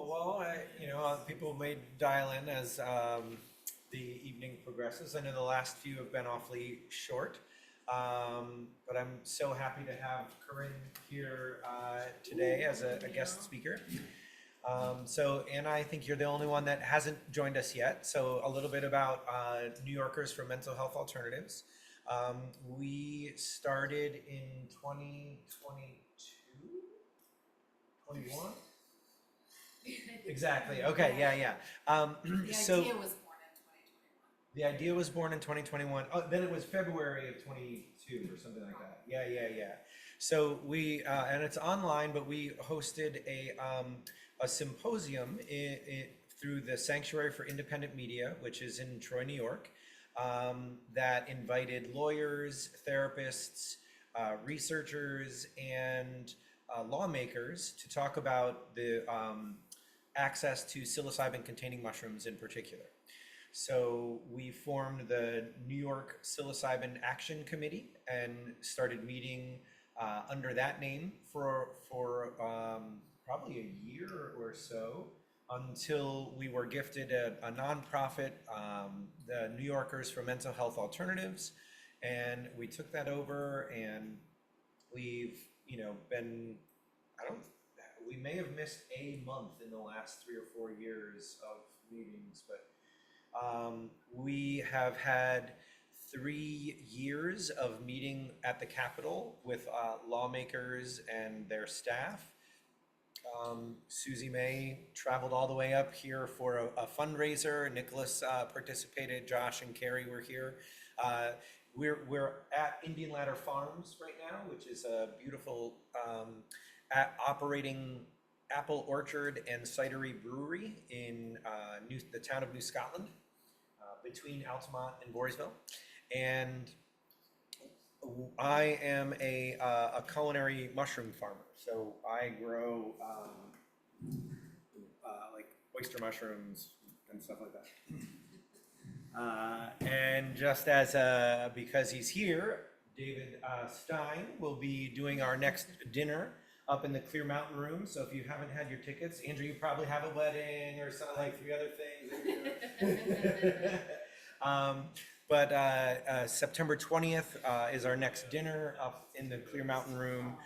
Cool. Well, people may dial in as the evening progresses. I know the last few have been awfully short, but I'm so happy to have Corinne here today as a guest speaker. Anna, I think you're the only one that hasn't joined us yet. So a little bit about New Yorkers for Mental Health Alternatives. We started in 2022, 21? Exactly. Okay. Yeah. The idea was born in 2021. The idea was born in 2021. Oh, then it was February of 22 or something like that. Yeah. So we and it's online, but we hosted a symposium through the Sanctuary for Independent Media, which is in Troy, New York, that invited lawyers, therapists, researchers, and lawmakers to talk about the access to psilocybin-containing mushrooms in particular. So we formed the New York Psilocybin Action Committee and started meeting under that name for probably a year or so until we were gifted a nonprofit, the New Yorkers for Mental Health Alternatives, and we took that over, and we've been, we may have missed a month in the last 3 or 4 years of meetings, but we have had 3 years of meeting at the Capitol with lawmakers and their staff. Susie May traveled all the way up here for a fundraiser. Nicholas participated. Josh and Carey were here. We're at Indian Ladder Farms right now, which is a beautiful operating apple orchard and cidery brewery in the town of New Scotland, between Altamont and Voorheesville. And I am a culinary mushroom farmer. So I grow like oyster mushrooms and stuff like that. And just as because he's here, David Stein will be doing our next dinner up in the Clear Mountain Room. So if you haven't had your tickets, Andrew, you probably have a wedding or something, like 3 other things. But September 20th is our next dinner up in the Clear Mountain Room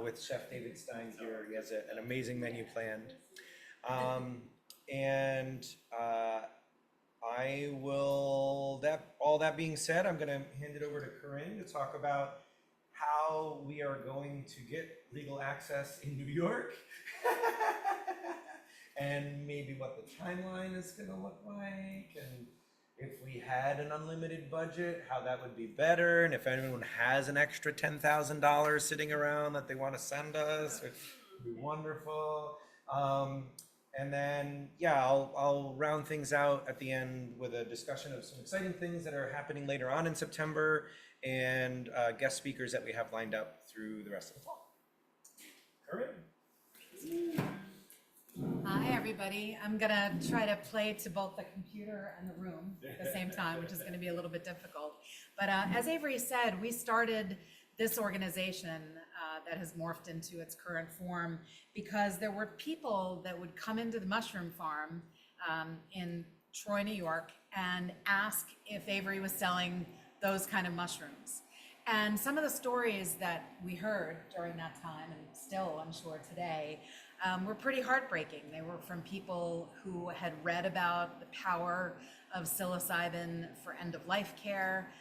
with Chef David Stein here. He has an amazing menu planned. I will, all that being said, I'm going to hand it over to Corinne to talk about how we are going to get legal access in New York and maybe what the timeline is going to look like, and if we had an unlimited budget, how that would be better, and if anyone has an extra $10,000 sitting around that they want to send us, which would be wonderful. And then, yeah, I'll round things out at the end with a discussion of some exciting things that are happening later on in September and guest speakers that we have lined up through the rest of the fall. Corinne. Hi, everybody. I'm going to try to play to both the computer and the room at the same time, which is going to be a little bit difficult. But as Avery said, we started this organization that has morphed into its current form because there were people that would come into the mushroom farm in Troy, New York, and ask if Avery was selling those kind of mushrooms. And some of the stories that we heard during that time, and still I'm sure today, were pretty heartbreaking. They were from people who had read about the power of psilocybin for end-of-life care,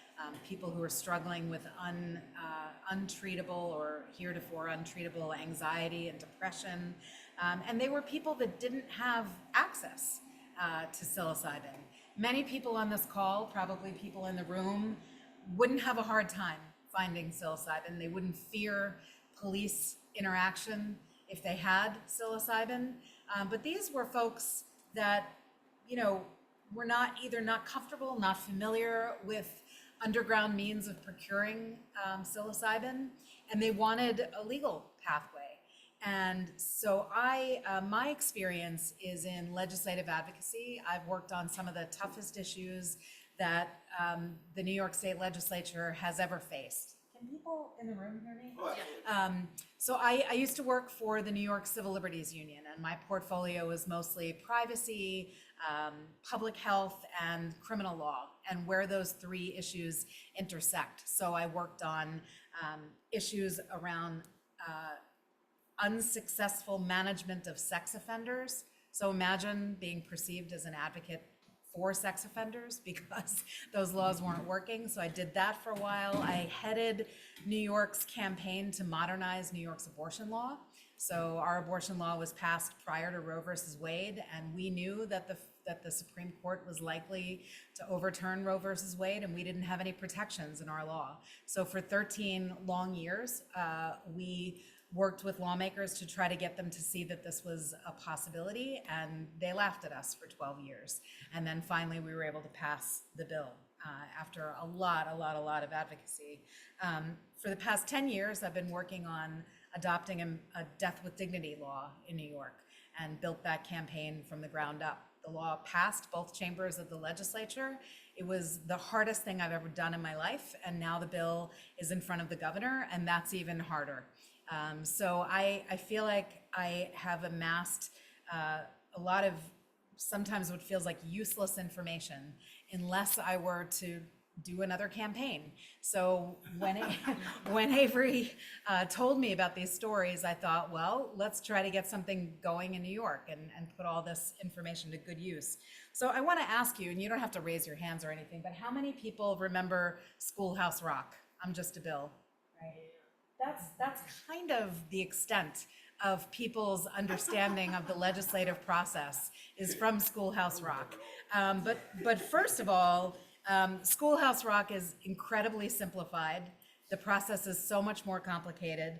people who were struggling with untreatable or heretofore untreatable anxiety and depression. And they were people that didn't have access to psilocybin. Many people on this call, probably people in the room, wouldn't have a hard time finding psilocybin. They wouldn't fear police interaction if they had psilocybin. But these were folks that, were not comfortable, not familiar with underground means of procuring psilocybin, and they wanted a legal pathway. And so my experience is in legislative advocacy. I've worked on some of the toughest issues that the New York State Legislature has ever faced. Can people in the room hear me? Oh, absolutely. So I used to work for the New York Civil Liberties Union, and my portfolio was mostly privacy, public health, and criminal law, and where those three issues intersect. So I worked on issues around unsuccessful management of sex offenders. So imagine being perceived as an advocate for sex offenders because those laws weren't working. So I did that for a while. I headed New York's campaign to modernize New York's abortion law. So our abortion law was passed prior to Roe versus Wade, and we knew that the Supreme Court was likely to overturn Roe versus Wade, and we didn't have any protections in our law. So for 13 long years, we worked with lawmakers to try to get them to see that this was a possibility, and they laughed at us for 12 years. And then finally we were able to pass the bill after a lot of advocacy. For the past 10 years, I've been working on adopting a death with dignity law in New York and built that campaign from the ground up. The law passed both chambers of the legislature. It was the hardest thing I've ever done in my life, and now the bill is in front of the governor, and that's even harder. So I feel like I have amassed a lot of sometimes what feels like useless information unless I were to do another campaign. So when Avery told me about these stories, I thought, well, let's try to get something going in New York and put all this information to good use. So I want to ask you, and you don't have to raise your hands or anything, but how many people remember Schoolhouse Rock? I'm just a bill, right? That's kind of the extent of people's understanding of the legislative process is from Schoolhouse Rock. But first of all, Schoolhouse Rock is incredibly simplified. The process is so much more complicated,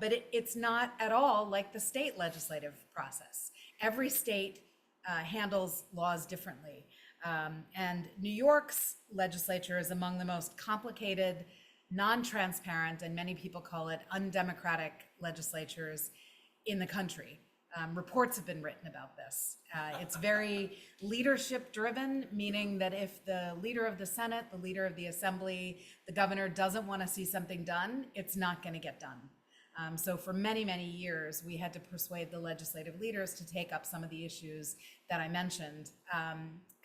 but it's not at all like the state legislative process. Every state handles laws differently. And New York's legislature is among the most complicated, non-transparent, and many people call it undemocratic legislatures in the country. Reports have been written about this. It's very leadership driven, meaning that if the leader of the Senate, the leader of the Assembly, the governor doesn't want to see something done, it's not going to get done. So for many, many years, we had to persuade the legislative leaders to take up some of the issues that I mentioned.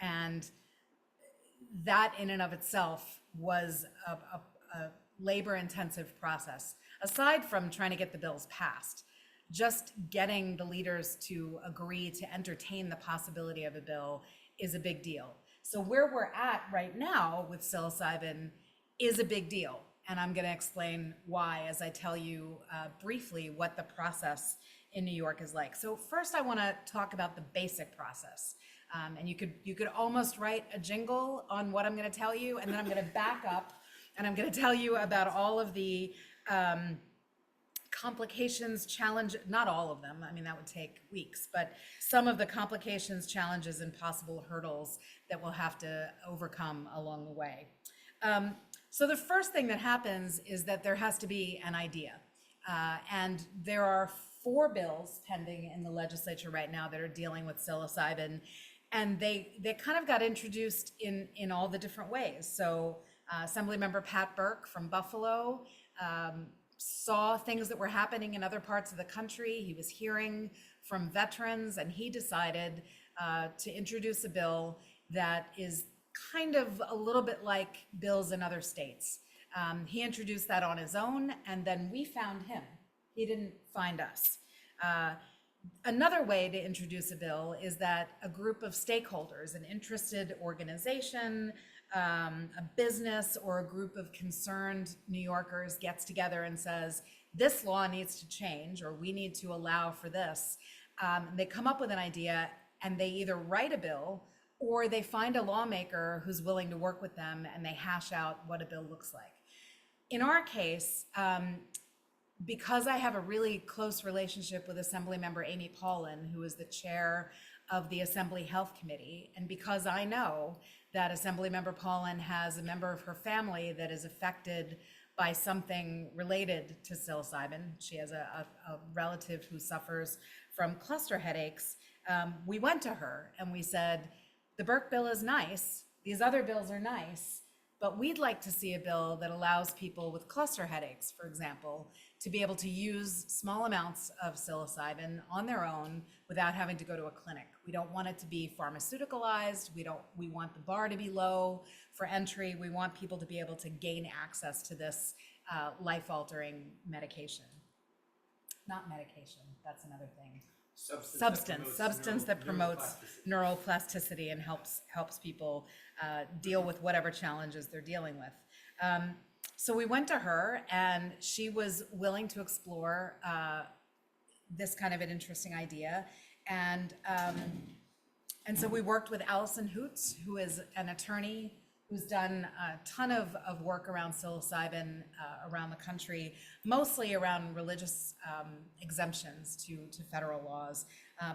And that in and of itself was a labor-intensive process. Aside from trying to get the bills passed, just getting the leaders to agree to entertain the possibility of a bill is a big deal. So where we're at right now with psilocybin is a big deal. And I'm going to explain why as I tell you briefly what the process in New York is like. So first I want to talk about the basic process. And you could almost write a jingle on what I'm going to tell you, and then I'm going to back up and I'm going to tell you about all of the complications, not all of them, I mean, that would take weeks, but some of the complications, challenges, and possible hurdles that we'll have to overcome along the way. So the first thing that happens is that there has to be an idea. And there are 4 bills pending in the legislature right now that are dealing with psilocybin. And they kind of got introduced in all the different ways. So Assemblymember Pat Burke from Buffalo saw things that were happening in other parts of the country. He was hearing from veterans, and he decided to introduce a bill that is kind of a little bit like bills in other states. He introduced that on his own, and then we found him. He didn't find us. Another way to introduce a bill is that a group of stakeholders, an interested organization, a business, or a group of concerned New Yorkers gets together and says, this law needs to change, or we need to allow for this. They come up with an idea, and they either write a bill or they find a lawmaker who's willing to work with them, and they hash out what a bill looks like. In our case, because I have a really close relationship with Assemblymember Amy Paulin, who is the chair of the Assembly Health Committee, and because I know that Assemblymember Paulin has a member of her family that is affected by something related to psilocybin, she has a relative who suffers from cluster headaches, we went to her and we said, the Burke bill is nice, these other bills are nice, But we'd like to see a bill that allows people with cluster headaches, for example, to be able to use small amounts of psilocybin on their own without having to go to a clinic. We don't want it to be pharmaceuticalized. We want the bar to be low for entry. We want people to be able to gain access to this life-altering medication. Not medication, that's another thing. Substance that promotes neuroplasticity and helps people deal with whatever challenges they're dealing with. So we went to her, and she was willing to explore this kind of an interesting idea, and so we worked with Allison Hoots, who is an attorney who's done a ton of work around psilocybin around the country, mostly around religious exemptions to federal laws.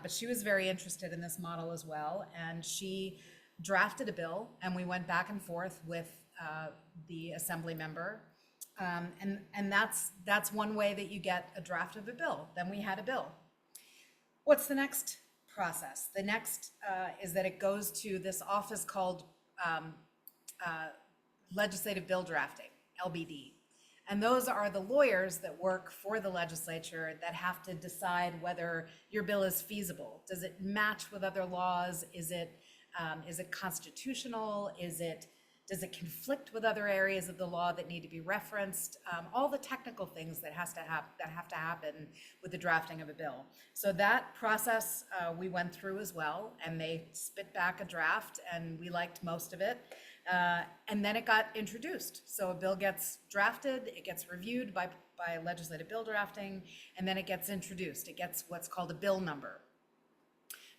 But she was very interested in this model as well, and she drafted a bill, and we went back and forth with the assembly member. And that's one way that you get a draft of a bill. Then we had a bill. What's the next process? The next is that it goes to this office called legislative bill drafting, LBD. And those are the lawyers that work for the legislature that have to decide whether your bill is feasible. Does it match with other laws? Is it constitutional? Does it conflict with other areas of the law that need to be referenced? All the technical things that have to happen with the drafting of a bill. So that process we went through as well, and they spit back a draft, and we liked most of it. And then it got introduced. So a bill gets drafted, it gets reviewed by legislative bill drafting, and then it gets introduced. It gets what's called a bill number.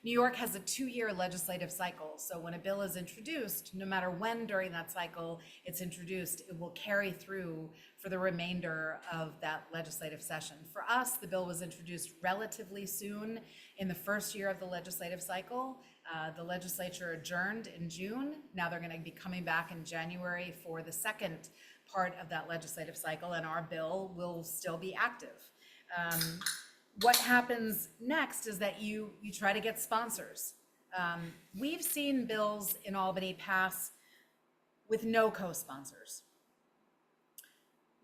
New York has a 2-year legislative cycle. So when a bill is introduced, no matter when during that cycle it's introduced, it will carry through for the remainder of that legislative session. For us, the bill was introduced relatively soon in the first year of the legislative cycle. The legislature adjourned in June. Now they're going to be coming back in January for the second part of that legislative cycle, and our bill will still be active. What happens next is that you try to get sponsors. We've seen bills in Albany pass with no co-sponsors.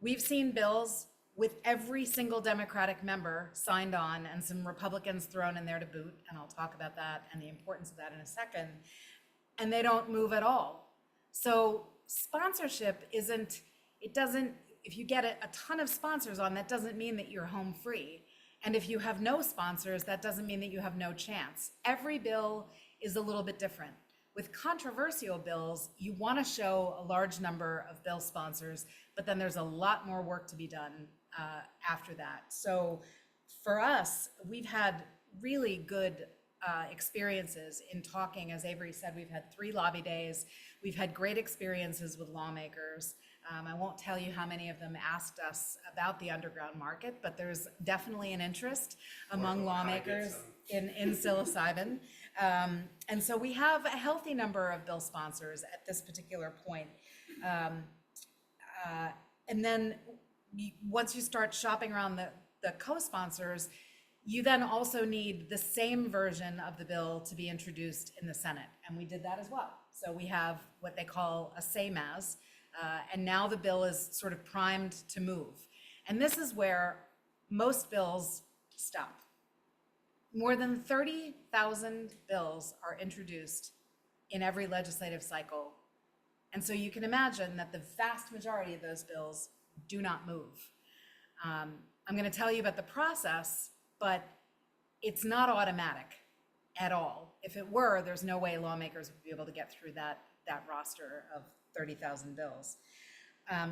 We've seen bills with every single Democratic member signed on and some Republicans thrown in there to boot, and I'll talk about that and the importance of that in a second, and they don't move at all. So sponsorship if you get a ton of sponsors on, that doesn't mean that you're home free. And if you have no sponsors, that doesn't mean that you have no chance. Every bill is a little bit different. With controversial bills, you want to show a large number of bill sponsors, but then there's a lot more work to be done after that. So for us, we've had really good experiences in talking. As Avery said, we've had 3 lobby days. We've had great experiences with lawmakers. I won't tell you how many of them asked us about the underground market, but there's definitely an interest among lawmakers in psilocybin. And so we have a healthy number of bill sponsors at this particular point. And then once you start shopping around the co-sponsors, you then also need the same version of the bill to be introduced in the Senate. And we did that as well. So we have what they call a same as, and now the bill is sort of primed to move. And this is where most bills stop. More than 30,000 bills are introduced in every legislative cycle. And so you can imagine that the vast majority of those bills do not move. I'm going to tell you about the process, but it's not automatic at all. If it were, there's no way lawmakers would be able to get through that roster of 30,000 bills.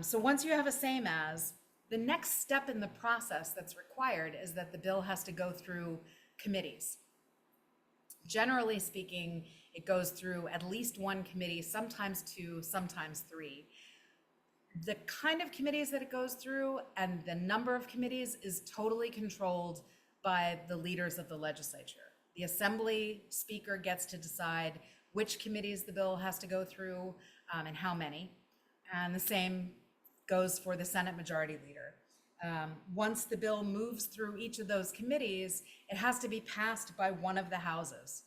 So once you have a same as, the next step in the process that's required is that the bill has to go through committees. Generally speaking, it goes through at least 1 committee, sometimes 2, sometimes 3. The kind of committees that it goes through and the number of committees is totally controlled by the leaders of the legislature. The Assembly Speaker gets to decide which committees the bill has to go through and how many. And the same goes for the Senate Majority Leader. Once the bill moves through each of those committees, it has to be passed by one of the houses.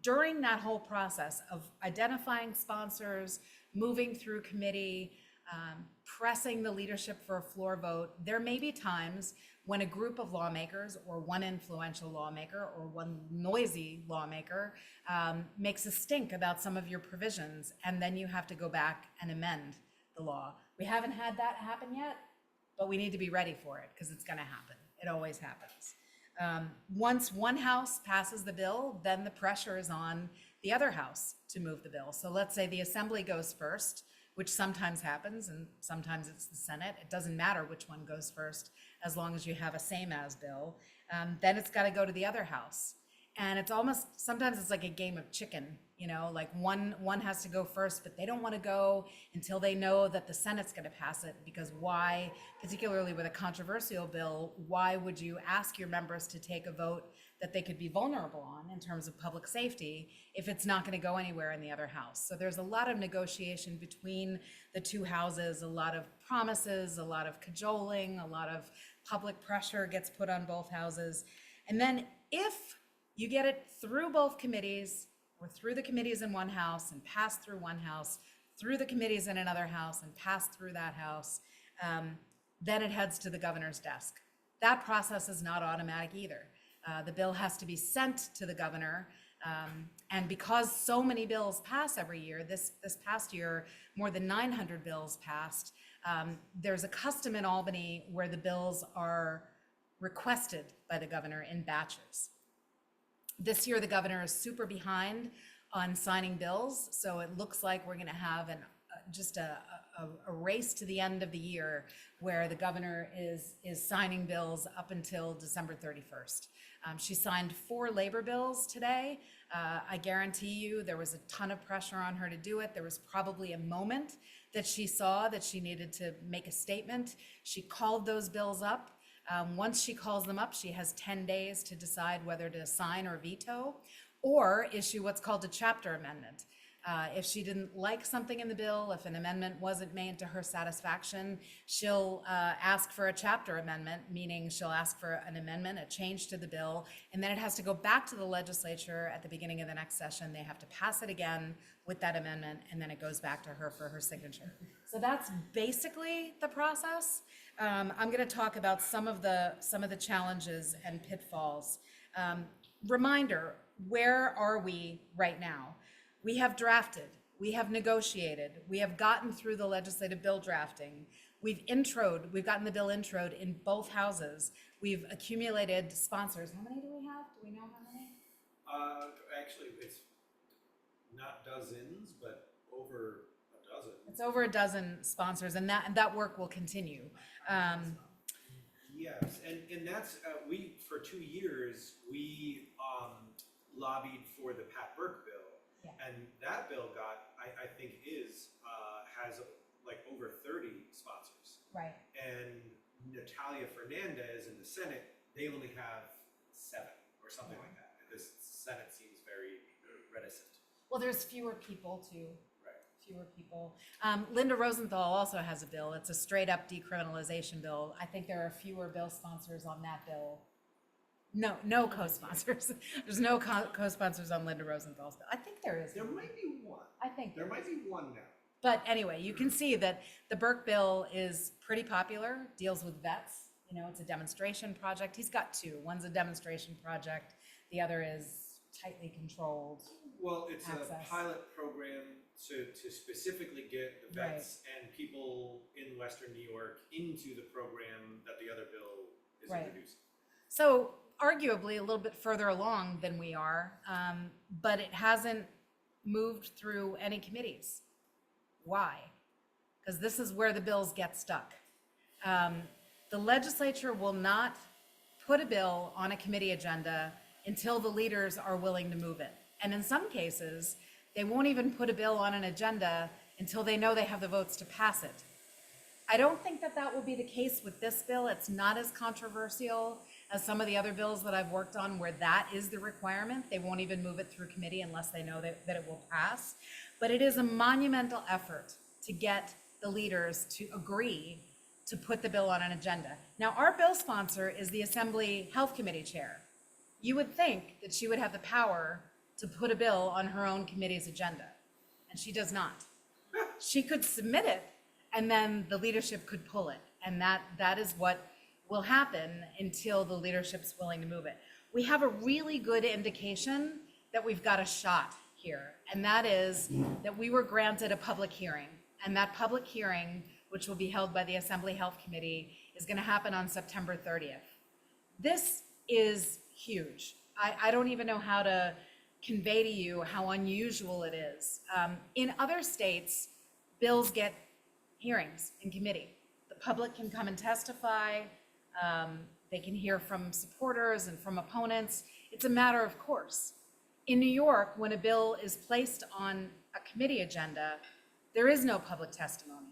During that whole process of identifying sponsors, moving through committee, pressing the leadership for a floor vote. There may be times when a group of lawmakers or one influential lawmaker or one noisy lawmaker makes a stink about some of your provisions, and then you have to go back and amend the law. We haven't had that happen yet, but we need to be ready for it because it's going to happen. It always happens. Once one house passes the bill, then the pressure is on the other house to move the bill. So let's say the assembly goes first, which sometimes happens, and sometimes it's the Senate. It doesn't matter which one goes first, as long as you have a same as bill. Then it's got to go to the other house. And it's almost, sometimes it's like a game of chicken, you know, like one has to go first, but they don't want to go until they know that the Senate's going to pass it, because why, particularly with a controversial bill, why would you ask your members to take a vote that they could be vulnerable on in terms of public safety if it's not going to go anywhere in the other house? So there's a lot of negotiation between the two houses, a lot of promises, a lot of cajoling, a lot of public pressure gets put on both houses. And then if you get it through both committees, or through the committees in one house and pass through one house, through the committees in another house and pass through that house, then it heads to the governor's desk. That process is not automatic either. The bill has to be sent to the governor, and because so many bills pass every year, this past year, more than 900 bills passed, there's a custom in Albany where the bills are requested by the governor in batches. This year, the governor is super behind on signing bills, so it looks like we're going to have just a race to the end of the year where the governor is signing bills up until December 31st. She signed 4 labor bills today. I guarantee you there was a ton of pressure on her to do it. There was probably a moment that she saw that she needed to make a statement. She called those bills up. Once she calls them up, she has 10 days to decide whether to sign or veto, or issue what's called a chapter amendment. If she didn't like something in the bill, if an amendment wasn't made to her satisfaction, she'll ask for a chapter amendment, meaning she'll ask for an amendment, a change to the bill, and then it has to go back to the legislature at the beginning of the next session. They have to pass it again with that amendment, and then it goes back to her for her signature. So that's basically the process. I'm going to talk about some of the challenges and pitfalls. Reminder, where are we right now? We have drafted, we have negotiated, we have gotten through the legislative bill drafting, we've gotten the bill introed in both houses, we've accumulated sponsors. How many do we have? Do we know how many? Actually, it's not dozens, but over a dozen. It's over a dozen sponsors, and that work will continue. Yes, and that's, we, for 2 years, we lobbied for the Pat Burke bill. Yeah. And that bill got, I think has like over 30 sponsors. Right. And Natalia Fernandez in the Senate, they only have 7 or something like that. And this Senate seems very reticent. Well, there's fewer people too. Right. Fewer people. Linda Rosenthal also has a bill. It's a straight up decriminalization bill. I think there are fewer bill sponsors on that bill. No co-sponsors. There's no co-sponsors on Linda Rosenthal's bill. I think there is. There might be one. I think There might be one now. But anyway, you can see that the Burke bill is pretty popular, deals with vets. You know, it's a demonstration project. He's got 2. One's a demonstration project. The other is tightly controlled. Well, it's access. a pilot program to specifically get the vets and people in Western New York into the program that the other bill is introducing. So arguably a little bit further along than we are, but it hasn't moved through any committees. Why? Because this is where the bills get stuck. The legislature will not put a bill on a committee agenda until the leaders are willing to move it. And in some cases, they won't even put a bill on an agenda until they know they have the votes to pass it. I don't think that will be the case with this bill. It's not as controversial as some of the other bills that I've worked on where that is the requirement. They won't even move it through committee unless they know that it will pass. But it is a monumental effort to get the leaders to agree to put the bill on an agenda. Now, our bill sponsor is the Assembly Health Committee chair. You would think that she would have the power to put a bill on her own committee's agenda, and she does not. she could submit it, and then the leadership could pull it. And that is what will happen until the leadership's willing to move it. We have a really good indication that we've got a shot here, and that is that we were granted a public hearing. And that public hearing, which will be held by the Assembly Health Committee, is going to happen on September 30th. This is huge. I don't even know how to convey to you how unusual it is. In other states, bills get hearings in committee. The public can come and testify. They can hear from supporters and from opponents. It's a matter of course. In New York, when a bill is placed on a committee agenda, there is no public testimony.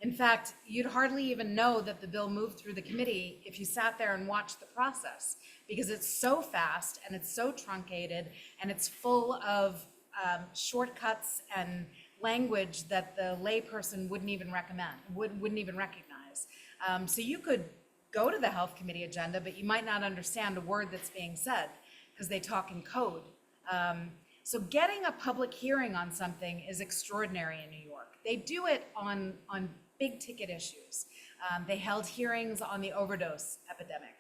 In fact, you'd hardly even know that the bill moved through the committee if you sat there and watched the process, because it's so fast and it's so truncated and it's full of shortcuts and language that the layperson wouldn't even recognize. So you could go to the health committee agenda, but you might not understand a word that's being said because they talk in code. So getting a public hearing on something is extraordinary in New York. They do it on big ticket issues. They held hearings on the overdose epidemic.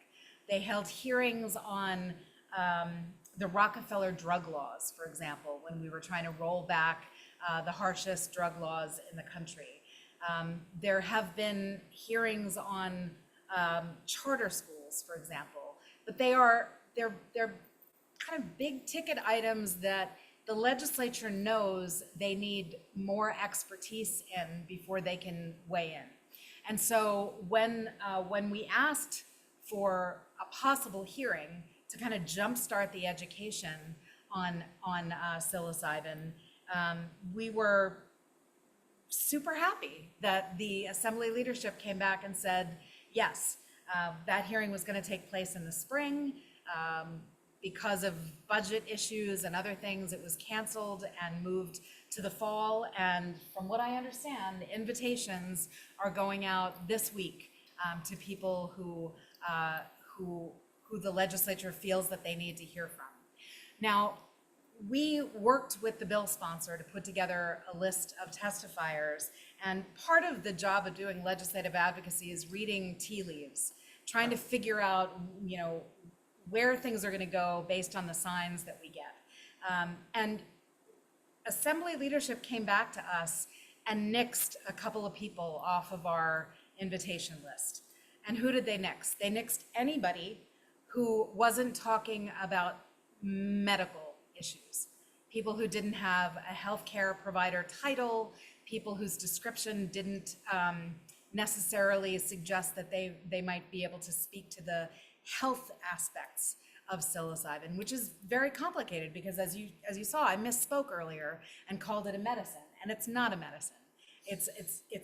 They held hearings on the Rockefeller drug laws, for example, when we were trying to roll back the harshest drug laws in the country. There have been hearings on charter schools, for example, but they're kind of big ticket items that the legislature knows they need more expertise in before they can weigh in. And so when we asked for a possible hearing to kind of jumpstart the education on psilocybin, we were super happy that the Assembly leadership came back and said, yes, that hearing was going to take place in the spring. Because of budget issues and other things, it was canceled and moved to the fall. And from what I understand, invitations are going out this week to people who the legislature feels that they need to hear from. Now, we worked with the bill sponsor to put together a list of testifiers, and part of the job of doing legislative advocacy is reading tea leaves, trying to figure out, where things are going to go based on the signs that we get. And Assembly leadership came back to us and nixed a couple of people off of our invitation list. And who did they nix? They nixed anybody who wasn't talking about medical issues. People who didn't have a healthcare provider title, people whose description didn't necessarily suggest that they might be able to speak to the health aspects of psilocybin, which is very complicated because as you saw, I misspoke earlier and called it a medicine, and it's not a medicine. It's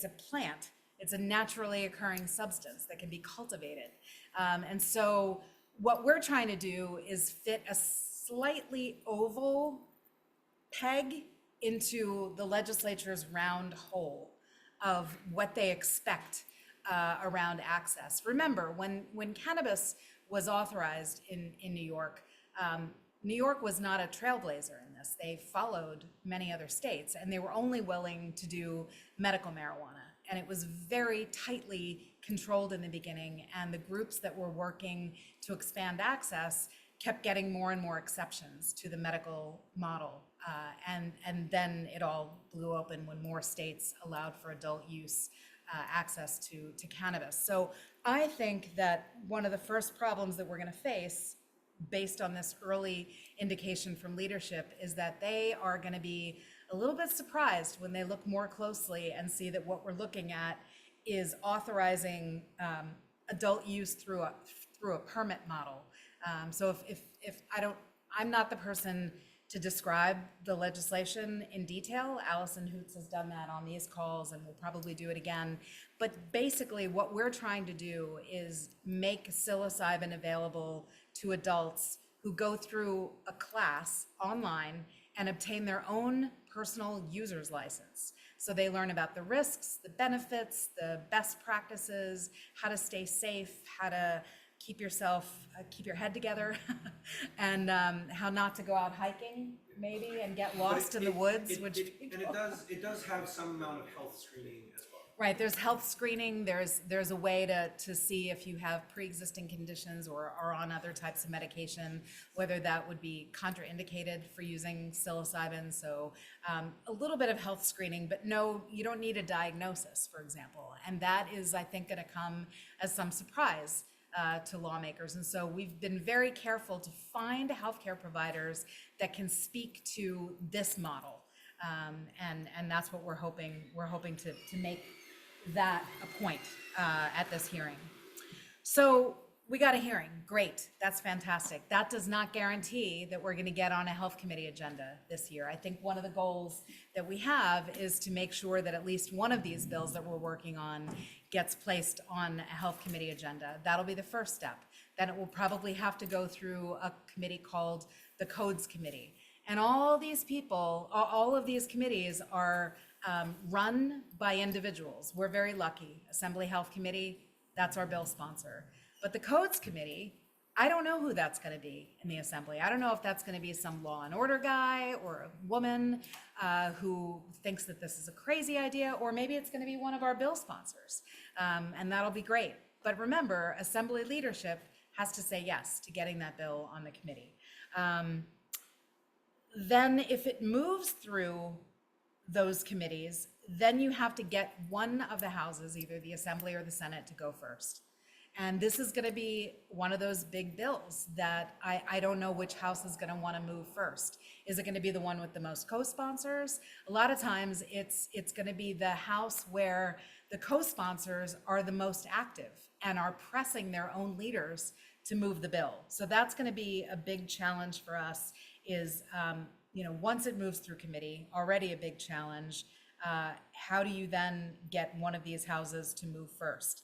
a plant. It's a naturally occurring substance that can be cultivated. And so what we're trying to do is fit a slightly oval peg into the legislature's round hole of what they expect around access. Remember, when cannabis was authorized in New York, New York was not a trailblazer in this. They followed many other states, and they were only willing to do medical marijuana. And it was very tightly controlled in the beginning, and the groups that were working to expand access kept getting more and more exceptions to the medical model. And then it all blew open when more states allowed for adult use access to cannabis. So I think that one of the first problems that we're going to face based on this early indication from leadership is that they are going to be a little bit surprised when they look more closely and see that what we're looking at is authorizing adult use through a permit model. So if I'm not the person to describe the legislation in detail. Allison Hoots has done that on these calls and will probably do it again. But basically what we're trying to do is make psilocybin available to adults who go through a class online and obtain their own personal user's license. So they learn about the risks, the benefits, the best practices, how to stay safe, how to keep your head together, and how not to go out hiking maybe and get lost in the woods, and it does have some amount of health screening as well. Right, there's health screening, there's a way to see if you have pre-existing conditions or are on other types of medication, whether that would be contraindicated for using psilocybin. So a little bit of health screening, but no, you don't need a diagnosis, for example. And that is, I think, going to come as some surprise to lawmakers. And so we've been very careful to find healthcare providers that can speak to this model. And that's what we're hoping to make that a point at this hearing. So we got a hearing, great, that's fantastic. That does not guarantee that we're going to get on a health committee agenda this year. I think one of the goals that we have is to make sure that at least one of these bills that we're working on gets placed on a health committee agenda. That'll be the first step. Then it will probably have to go through a committee called the Codes Committee. And all these people, all of these committees are run by individuals. We're very lucky. Assembly Health Committee, that's our bill sponsor. But the Codes Committee, I don't know who that's going to be in the Assembly. I don't know if that's going to be some law and order guy or a woman who thinks that this is a crazy idea, or maybe it's going to be one of our bill sponsors. And that'll be great. But remember, Assembly leadership has to say yes to getting that bill on the committee. Then if it moves through those committees, then you have to get one of the houses, either the Assembly or the Senate, to go first. And this is going to be one of those big bills that I don't know which house is going to want to move first. Is it going to be the one with the most co-sponsors? A lot of times it's going to be the house where the co-sponsors are the most active and are pressing their own leaders to move the bill. So that's going to be a big challenge for us is, once it moves through committee, already a big challenge, how do you then get one of these houses to move first?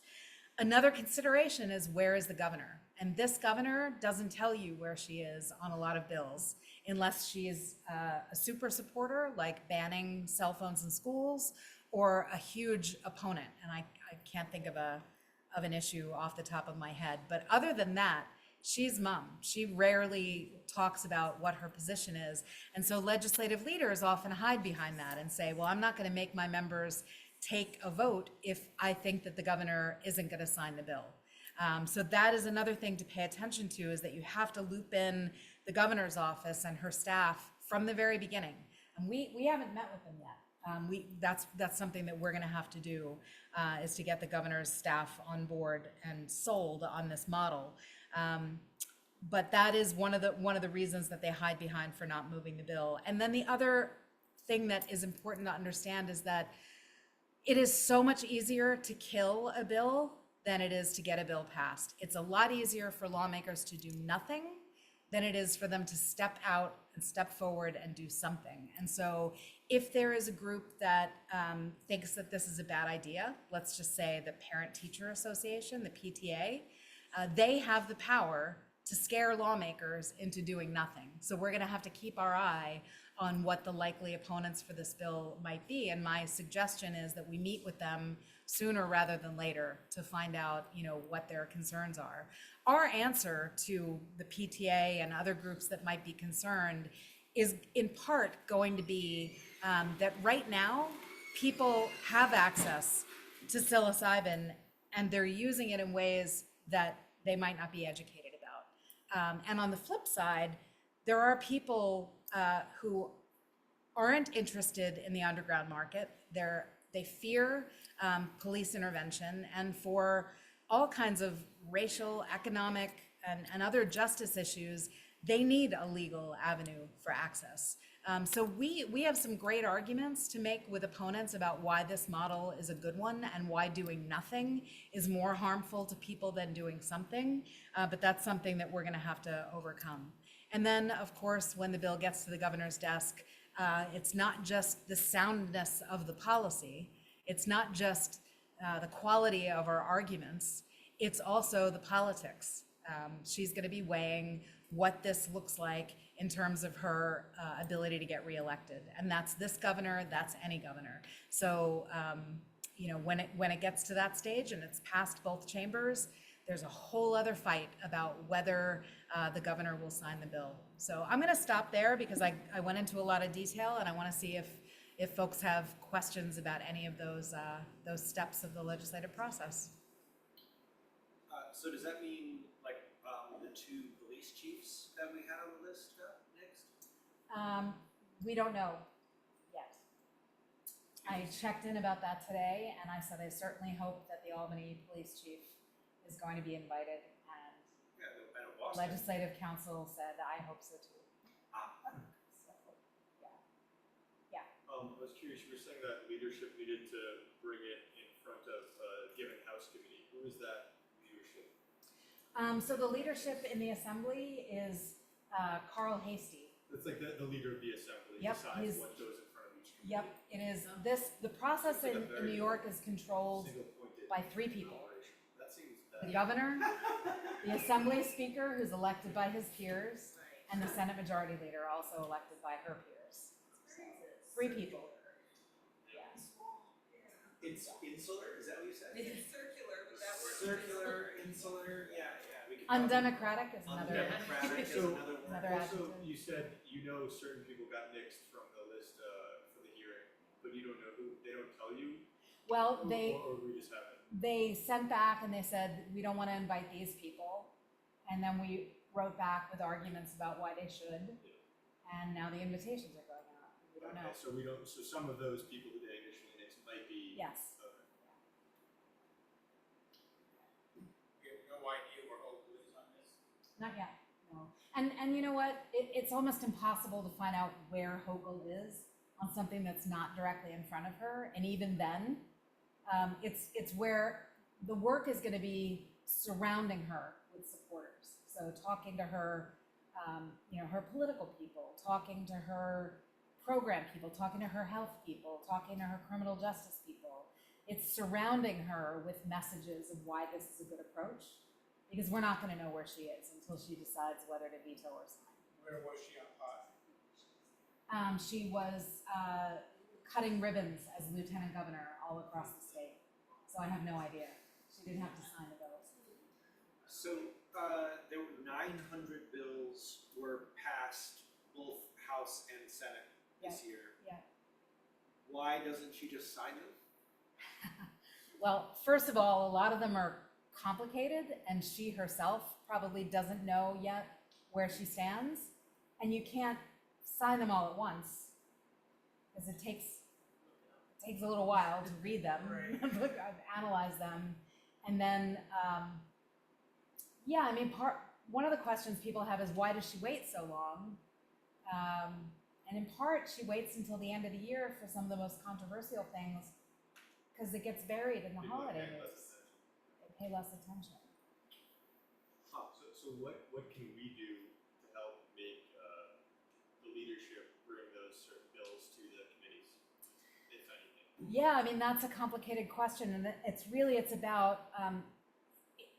Another consideration is, where is the governor? And this governor doesn't tell you where she is on a lot of bills unless she is a super supporter, like banning cell phones in schools, or a huge opponent. And I can't think of an issue off the top of my head. But other than that, she's mum. She rarely talks about what her position is. And so legislative leaders often hide behind that and say, well, I'm not going to make my members take a vote if I think that the governor isn't going to sign the bill. So that is another thing to pay attention to, is that you have to loop in the governor's office and her staff from the very beginning. And we haven't met with them yet. That's something that we're going to have to do, is to get the governor's staff on board and sold on this model. But that is one of the reasons that they hide behind for not moving the bill. And then the other thing that is important to understand is that it is so much easier to kill a bill than it is to get a bill passed. It's a lot easier for lawmakers to do nothing than it is for them to step out and step forward and do something. And so if there is a group that thinks that this is a bad idea, let's just say the Parent Teacher Association, the PTA, they have the power to scare lawmakers into doing nothing. So we're going to have to keep our eye on what the likely opponents for this bill might be. And my suggestion is that we meet with them sooner rather than later to find out, what their concerns are. Our answer to the PTA and other groups that might be concerned is in part going to be that right now people have access to psilocybin and they're using it in ways that they might not be educated about. And on the flip side, there are people who aren't interested in the underground market. They fear police intervention, and for all kinds of racial, economic, and other justice issues, they need a legal avenue for access. So we have some great arguments to make with opponents about why this model is a good one and why doing nothing is more harmful to people than doing something, but that's something that we're going to have to overcome. And then, of course, when the bill gets to the governor's desk, it's not just the soundness of the policy, it's not just the quality of our arguments, it's also the politics. She's going to be weighing what this looks like in terms of her ability to get reelected. And that's this governor, that's any governor. So, when it gets to that stage and it's past both chambers, there's a whole other fight about whether the governor will sign the bill. So I'm going to stop there because I went into a lot of detail, and I want to see if folks have questions about any of those steps of the legislative process. So does that mean like the two police chiefs that we had on the list next? We don't know yet. I checked in about that today, and I said I certainly hope that the Albany police chief is going to be invited, and Yeah, and Boston. legislative council said I hope so too. So, yeah. I was curious, you were saying that leadership needed to bring it in front of a given House committee. Who is that leadership? So the leadership in the assembly is Carl Hasty. It's like the leader of the assembly Yep, decides what goes in front of each committee. Yep, it is. The process in New York is controlled Single-pointed by 3 people. operation. That seems The governor, the assembly speaker, who's elected by his peers, and the Senate majority leader, also elected by her peers. 3 people. Yeah. It's insular, is that what you said? It's circular, but that works. Circular, insular, yeah, we could. Undemocratic is another. Undemocratic is So- another word. Another Also, adjective. you said you know certain people got nixed from the list for the hearing, but you don't know who. They don't tell you. Well, Or we just haven't. they sent back and they said, we don't want to invite these people. And then we wrote back with arguments about why they should. And now the invitations are going out. We don't know. Okay, so we don't. So some of those people who they initially nixed might be. Yes. Okay. We have no idea where Oakland is on this. Not yet, no. And you know what? It's almost impossible to find out where Hochul is on something that's not directly in front of her. And even then, it's where the work is going to be surrounding her with supporters. So talking to her, her political people, talking to her program people, talking to her health people, talking to her criminal justice people. It's surrounding her with messages of why this is a good approach. Because we're not going to know where she is until she decides whether to veto or sign. Where was she on pot? She was cutting ribbons as lieutenant governor all across the state. So I have no idea. She didn't have to sign the bills. So there were 900 bills were passed, both House and Senate this year. Yeah. Why doesn't she just sign them? Well, first of all, a lot of them are complicated, and she herself probably doesn't know yet where she stands. And you can't sign them all at once because it takes a little while to read them, analyze them, and then one of the questions people have is why does she wait so long? And in part, she waits until the end of the year for some of the most controversial things because it gets buried in the People are holiday paying less news. attention. They pay less attention. So what can we do to help make the leadership bring those certain bills to the committees, if anything? Yeah, I mean, that's a complicated question, and it's about,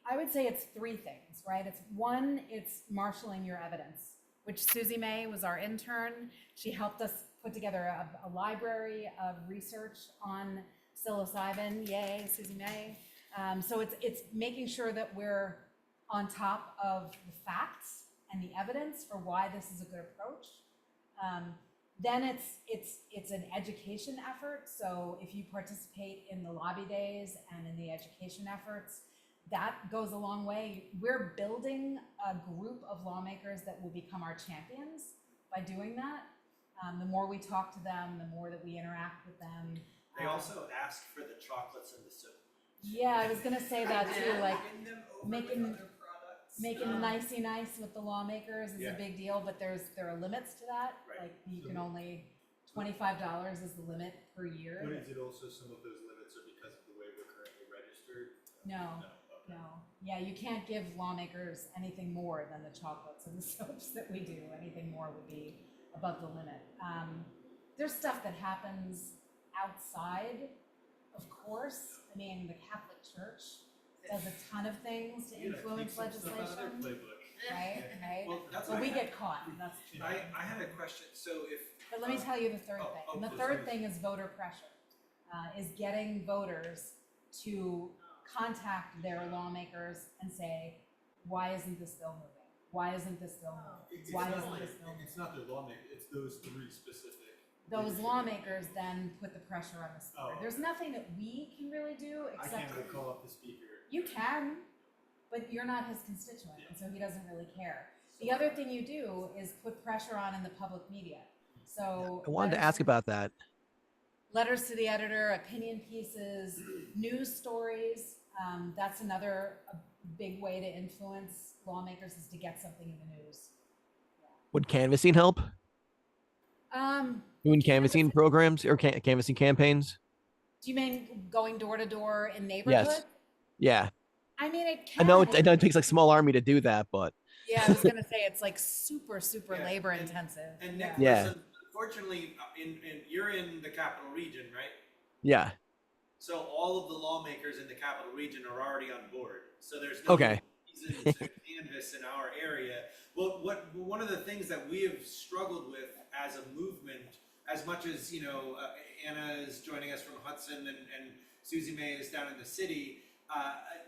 I would say it's 3 things, right? It's marshaling your evidence, which Susie May was our intern. She helped us put together a library of research on psilocybin. Yay, Susie May. So it's making sure that we're on top of the facts and the evidence for why this is a good approach. Then it's an education effort. So if you participate in the lobby days and in the education efforts, that goes a long way. We're building a group of lawmakers that will become our champions by doing that. The more we talk to them, the more that we interact with them. They also asked for the chocolates and the soup. Yeah, I was gonna say that too, like Win them over making- with other products. making nicey nice with the lawmakers is Yeah. a big deal, but there are limits to that. Right. Like you can only, $25 is the limit per year. But is it also some of those limits are because of the way we're currently registered? No, Okay. no. Yeah, you can't give lawmakers anything more than the chocolates and the soaps that we do. Anything more would be above the limit. There's stuff that happens outside, of course. I mean, the Catholic Church does a ton of things to influence legislation, right? Well, that's But what we I get caught, that's. I had a question, so if. But let me tell you the third thing. And the please, third please. thing is voter pressure, is getting voters to contact their lawmakers and say, why isn't this bill moving? Why isn't this bill moving? Why isn't this bill moving? It's not their lawmaker, it's those three specific. Those leadership lawmakers individuals. then put the pressure on the speaker. Oh, There's okay. nothing that we can really do I except can't really call up the speaker. you can, but you're not his constituent, Yeah. and so he doesn't really care. The other thing you do is put pressure on in the public media. So I wanted to letters- ask about that. letters to the editor, opinion pieces, news stories. That's another big way to influence lawmakers is to get something in the news. Would canvassing help? Doing canvassing programs or canvassing campaigns? Do you mean going door to door in neighborhoods? Yeah. I mean, it I can. know it takes like small army to do that, but Yeah, I was gonna say it's like super Yeah, labor and- intensive. And Yeah. Nick, Yeah. unfortunately, you're in the capital region, right? yeah. So all of the lawmakers in the capital region are already on board. So there's no Okay. reason to canvass in our area. Well, one of the things that we have struggled with as a movement, as much as, Anna is joining us from Hudson and Susie May is down in the city,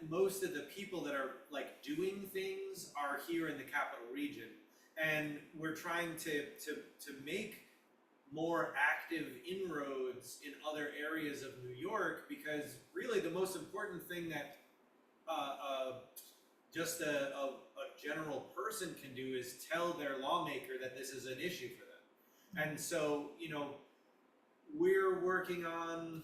most of the people that are like doing things are here in the capital region. And we're trying to make more active inroads in other areas of New York, because really the most important thing that just a general person can do is tell their lawmaker that this is an issue for them. And so, we're working on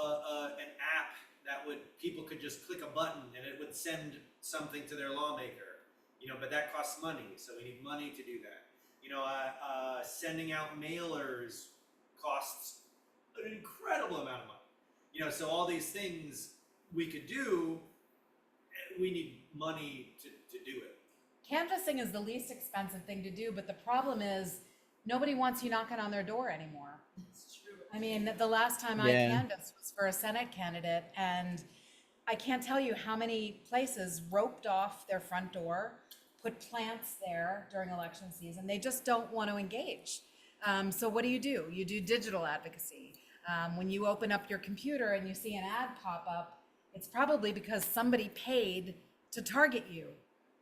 an app that people could just click a button and it would send something to their lawmaker, but that costs money, so we need money to do that. Sending out mailers costs an incredible amount of money. So all these things we could do, we need money to do it. Canvassing is the least expensive thing to do, but the problem is nobody wants you knocking on their door anymore. It's true. I mean, the last time I Yeah. canvassed was for a Senate candidate, and I can't tell you how many places roped off their front door, put plants there during election season. They just don't want to engage. So what do? You do digital advocacy. When you open up your computer and you see an ad pop up, it's probably because somebody paid to target you,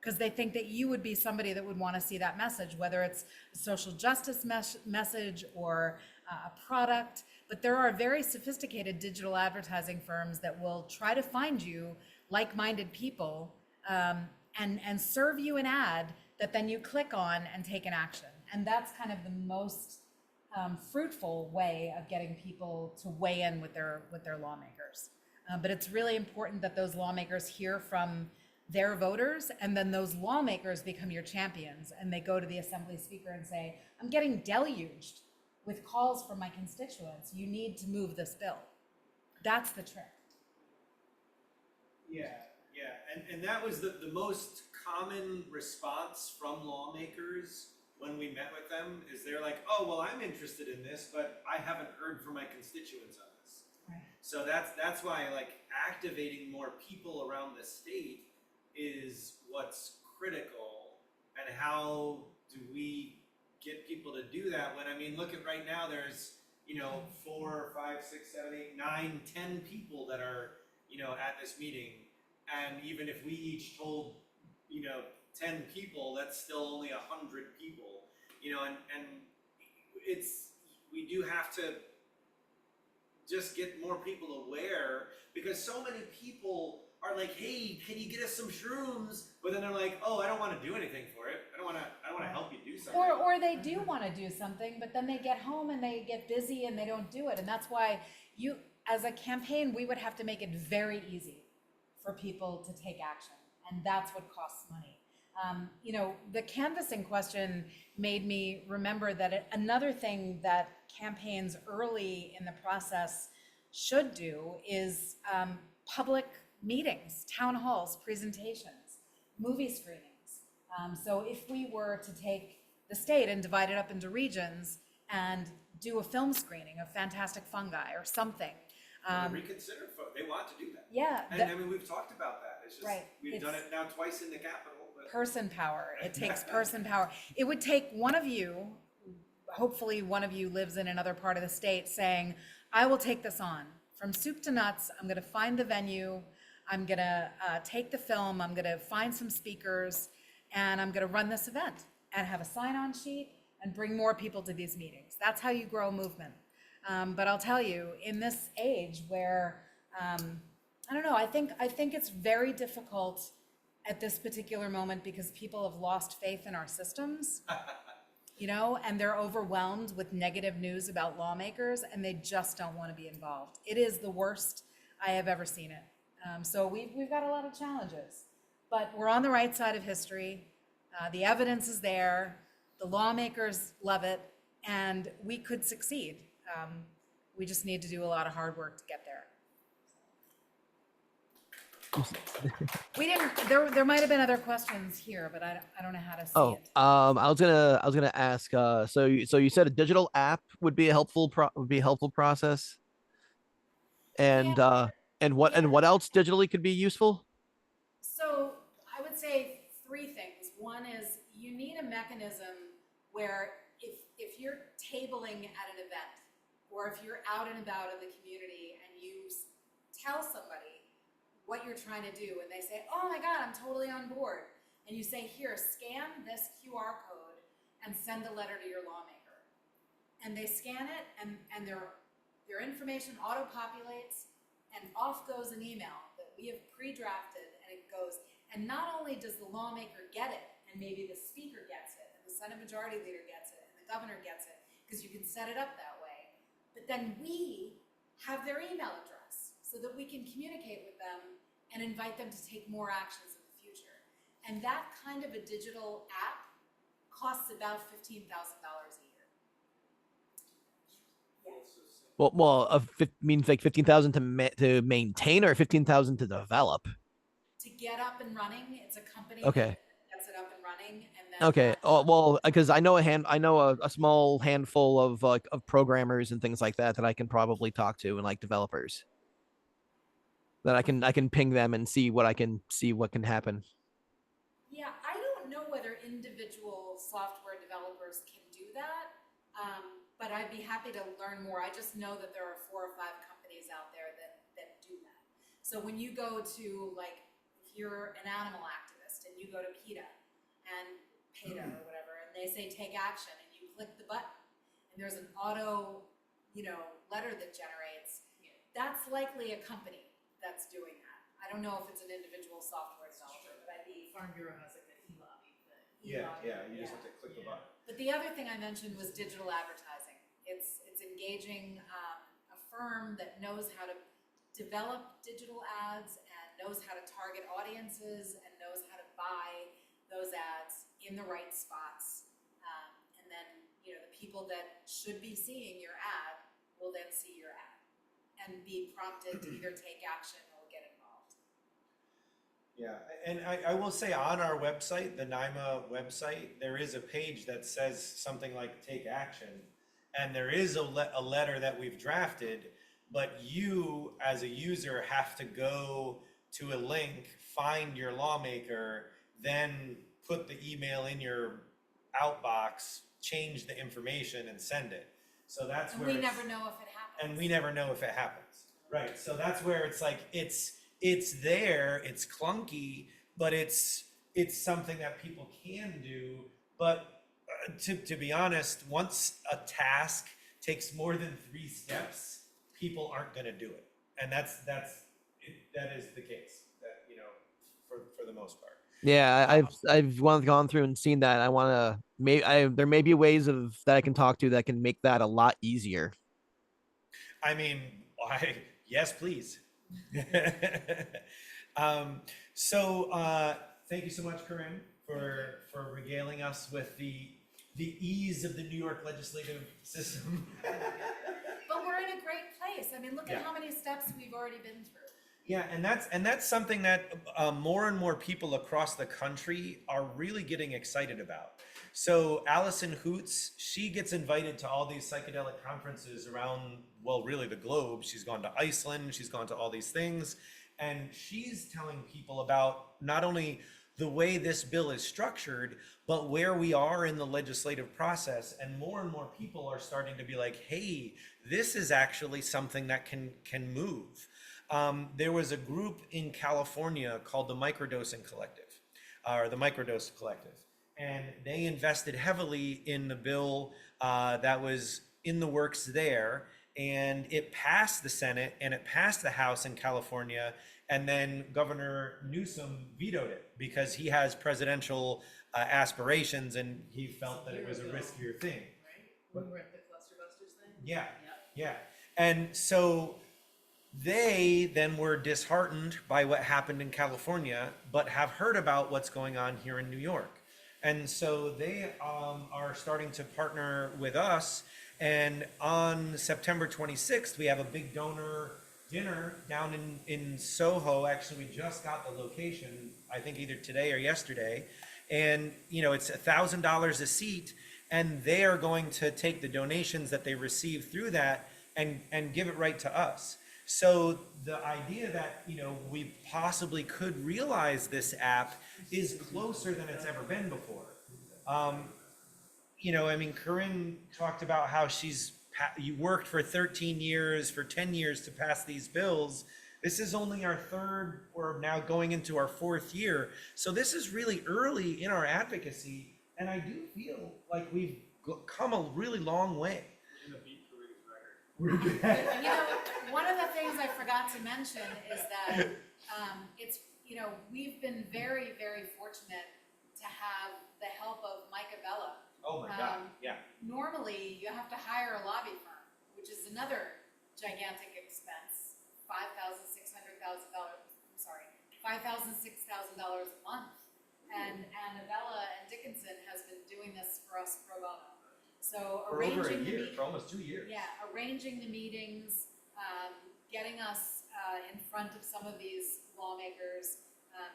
because they think that you would be somebody that would want to see that message, whether it's a social justice message or a product. But there are very sophisticated digital advertising firms that will try to find you like-minded people and serve you an ad that then you click on and take an action. And that's kind of the most fruitful way of getting people to weigh in with their lawmakers. But it's really important that those lawmakers hear from their voters, and then those lawmakers become your champions, and they go to the Assembly Speaker and say, I'm getting deluged with calls from my constituents. You need to move this bill. That's the trick. Yeah. And that was the most common response from lawmakers when we met with them, is they're like, oh, well, I'm interested in this, but I haven't heard from my constituents on this. Right. So that's why, like, activating more people around the state is what's critical. And how do we get people to do that when, I mean, look at right now, there's 4, 5, 6, 7, 8, 9, 10 people that are at this meeting. And even if we each told 10 people, that's still only 100 people. And we do have to just get more people aware, because so many people are like, hey, can you get us some shrooms? But then they're like, oh, I don't want to do anything for it. I don't want to help you do something. Or they do want to do something, but then they get home and they get busy and they don't do it. And that's why you, as a campaign, we would have to make it very easy for people to take action. And that's what costs money. The canvassing question made me remember that another thing that campaigns early in the process should do is public meetings, town halls, presentations, movie screenings. So if we were to take the state and divide it up into regions and do a film screening of Fantastic Fungi or something. Reconsider, they want to do that. Yeah. And I mean, we've talked about that. It's just, Right. we've done it now twice in the Capitol. But Person power. It takes person power. It would take one of you, hopefully one of you lives in another part of the state, saying, I will take this on. From soup to nuts, I'm going to find the venue. I'm gonna take the film, I'm gonna find some speakers, and I'm gonna run this event and have a sign-on sheet and bring more people to these meetings. That's how you grow movement. But I'll tell you, in this age where, I don't know, I think it's very difficult at this particular moment because people have lost faith in our systems, you know, and they're overwhelmed with negative news about lawmakers, and they just don't want to be involved. It is the worst I have ever seen it. So we've got a lot of challenges, but we're on the right side of history. The evidence is there. The lawmakers love it, and we could succeed. We just need to do a lot of hard work to get there. We didn't. There might have been other questions here, but I don't know how to see Oh, it. I was gonna ask. So you said a digital app would be a helpful process, and Yeah. what else digitally could be useful? So I would say three things. One is you need a mechanism where if you're tabling at an event, or if you're out and about in the community and you tell somebody what you're trying to do, and they say, oh my God, I'm totally on board. And you say, here, scan this QR code and send a letter to your lawmaker. And they scan it, and their information auto-populates, and off goes an email that we have pre-drafted, and it goes. And not only does the lawmaker get it, and maybe the speaker gets it, and the Senate Majority Leader gets it, and the governor gets it, because you can set it up that way, but then we have their email address so that we can communicate with them and invite them to take more actions in the future. And that kind of a digital app costs about $15,000 a year. Means like 15,000 to maintain, or 15,000 to develop. To get up and running, it's a company Okay. that gets it up and running, and then Okay. Oh, well, because I know a small handful of programmers and things like that I can probably talk to, and like developers that I can ping them and see what can happen. yeah, I don't know whether individual software developers can do that, but I'd be happy to learn more. I just know that there are 4 or 5 companies out there that do that. So when you go to, like, if you're an animal activist and you go to PETA or whatever, and they say take action, and you click the button, and there's an auto, letter that generates, that's likely a company that's doing that. I don't know if it's an individual software developer, but Farm Bureau has a good e-lobby. Yeah, you just have to click the button. But the other thing I mentioned was digital advertising. It's engaging a firm that knows how to develop digital ads and knows how to target audiences and knows how to buy those ads in the right spots. And then, the people that should be seeing your ad will then see your ad and be prompted to either take action or get involved. Yeah, and I will say on our website, the NYMHA website, there is a page that says something like take action. And there is a letter that we've drafted, but you as a user have to go to a link, find your lawmaker, then put the email in your outbox, change the information and send it. So that's where we never know if it happens. And we never know if it happens. Right, so that's where it's like, it's there, it's clunky, but it's something that people can do. But to be honest, once a task takes more than 3 steps, people aren't going to do it, and that is the case. That for the most part. Yeah, I've gone through and seen that. I want to there may be ways that I can talk to that can make that a lot easier. I mean, yes, please. So thank you so much, Corinne, for regaling us with the ease of the New York legislative system. But we're in a great place. I mean, look at how many steps we've already been through. Yeah, and that's something that more and more people across the country are really getting excited about. So Allison Hoots, she gets invited to all these psychedelic conferences around, well, really the globe. She's gone to Iceland, she's gone to all these things, and she's telling people about not only the way this bill is structured, but where we are in the legislative process. And more people are starting to be like, hey, this is actually something that can move. there was a group in California called the Microdosing Collective, or the Microdose Collective. And they invested heavily in the bill that was in the works there. And it passed the Senate and it passed the House in California. And then Governor Newsom vetoed it because he has presidential aspirations and he felt that it was a riskier thing. Right? We were at the Cluster Busters thing? Yeah, Yep. yeah. And so they then were disheartened by what happened in California, but have heard about what's going on here in New York. And so they are starting to partner with us. And on September 26th, we have a big donor dinner down in Soho. Actually, we just got the location, I think either today or yesterday. And, you know, it's $1,000 a seat. And they are going to take the donations that they receive through that and give it right to us. So the idea that, you know, we possibly could realize this app is closer than it's ever been before. You know, I mean, Corinne talked about how you worked for 13 years, for 10 years to pass these bills. This is only our third, or now going into our fourth year. So this is really early in our advocacy. And I do feel like we've come a really long way. You know, one of the things I forgot to mention is that it's, you know, we've been very, very fortunate to have the help of Micah Bella. Oh my God, yeah. Normally, you have to hire a lobby firm, which is another gigantic expense, $5,000, $600,000, I'm sorry, $5,000, $6,000 a month. And Abella and Dickinson has been doing this for us pro bono. So For over a arranging the year, meet- for almost 2 years. Yeah, arranging the meetings, getting us in front of some of these lawmakers,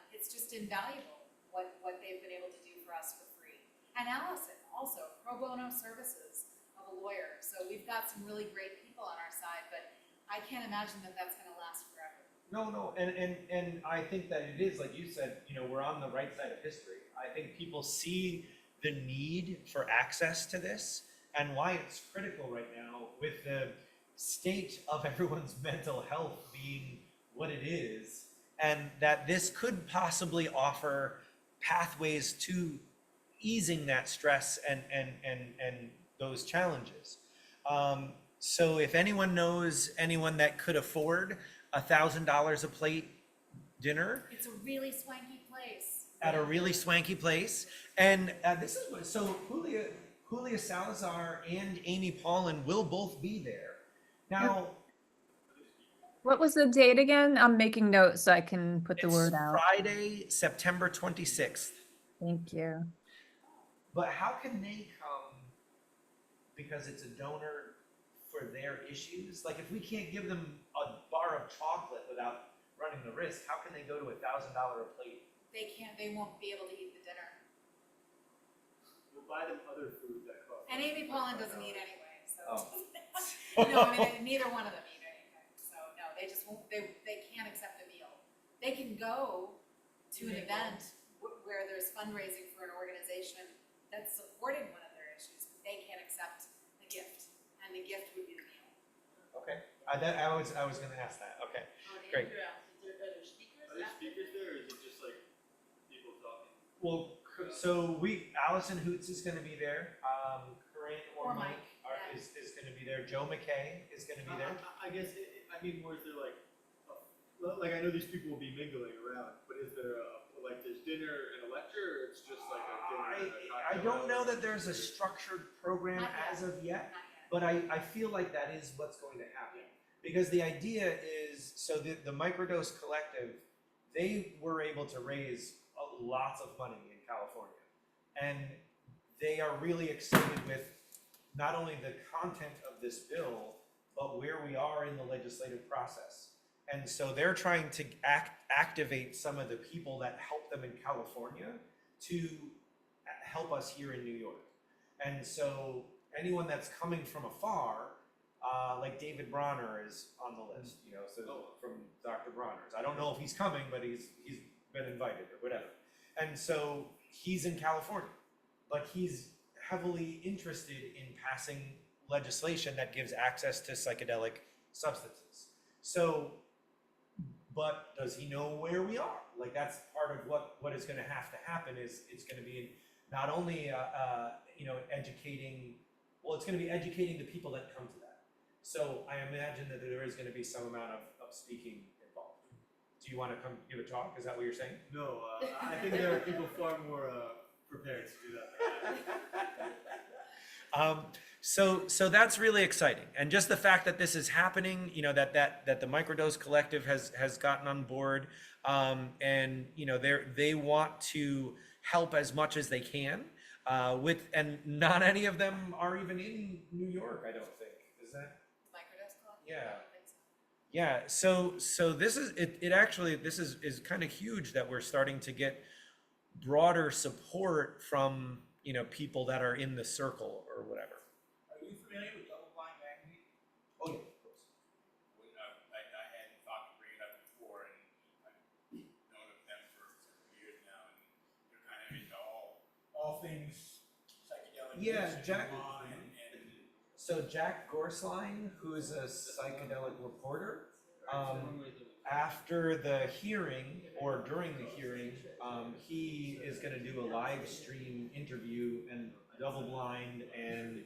it's just invaluable what they've been able to do for us for free. And Allison, also, pro bono services of a lawyer. So we've got some really great people on our side, but I can't imagine that that's gonna last forever. No, and I think that it is, like you said, you know, we're on the right side of history. I think people see the need for access to this and why it's critical right now with the state of everyone's mental health being what it is, and that this could possibly offer pathways to easing that stress and those challenges. So if anyone knows anyone that could afford $1,000 a plate dinner It's a really swanky place. at a really swanky place, and this is what, so Julia Salazar and Amy Paulin will both be there. Now, What was the date again? I'm making notes so I can put the it's word out. Friday, September 26th. Thank you. But how can they come because it's a donor for their issues? Like, if we can't give them a bar of chocolate without running the risk, how can they go to $1,000 a plate? They won't be able to eat the dinner. We'll buy them other food that costs. And Amy Paulin doesn't eat anyway, so. Oh. No, I mean, neither one of them eat anything, so no, they just won't, they can't accept a meal. They can go to an event where there's fundraising for an organization that's supporting one of their issues, but they can't accept the gift, and the gift would be the meal. Okay, I was gonna ask that, okay. Great. Are there speakers? Are there speakers there, or is it just like people talking? Well, so Allison Hoots is gonna be there, Corinne or Or Mike Mike, yeah. is gonna be there, Joe McKay is gonna be there. I guess, I mean, was there like I know these people will be mingling around, but is there like there's dinner and a lecture, or it's just like a dinner and a I cocktail don't know hour? that there's a structured program Not yet. as of yet, Not yet. but I feel like that is what's going to happen. Because the idea is, so the Microdose Collective, they were able to raise lots of money in California. And they are really excited with not only the content of this bill, but where we are in the legislative process. And so they're trying to activate some of the people that help them in California to help us here in New York. And so anyone that's coming from afar, like David Bronner is on the list, you know, so from Dr. Bronner's. I don't know if he's coming, but he's been invited or whatever. And so he's in California, but he's heavily interested in passing legislation that gives access to psychedelic substances. So but does he know where we are? Like, that's part of what is gonna have to happen. Is it's gonna be not only, you know, educating, well, it's gonna be educating the people that come to that. So I imagine that there is gonna be some amount of speaking involved. Do you wanna come give a talk? Is that what you're saying? No, I think there are people far more prepared to do that. So that's really exciting, and just the fact that this is happening, you know, that the Microdose Collective has gotten on board, and you know they want to help as much as they can, and not any of them are even in New York, I don't think. Is that? Microdose Collective? Yeah. I don't think so. Yeah, so this is it actually, this is kind of huge that we're starting to get broader support from, you know, people that are in the circle or whatever. Are you familiar with Double Blind Magazine? Oh, yeah, of course. When, I hadn't thought to bring it up before, and I've known of them for several years now, and they're kind of into all things psychedelic. Yeah, music Jack- and wine, and So Jack Gorsline, who is a psychedelic reporter, after the hearing or during the hearing, he is going to do a live stream interview, and Double Blind and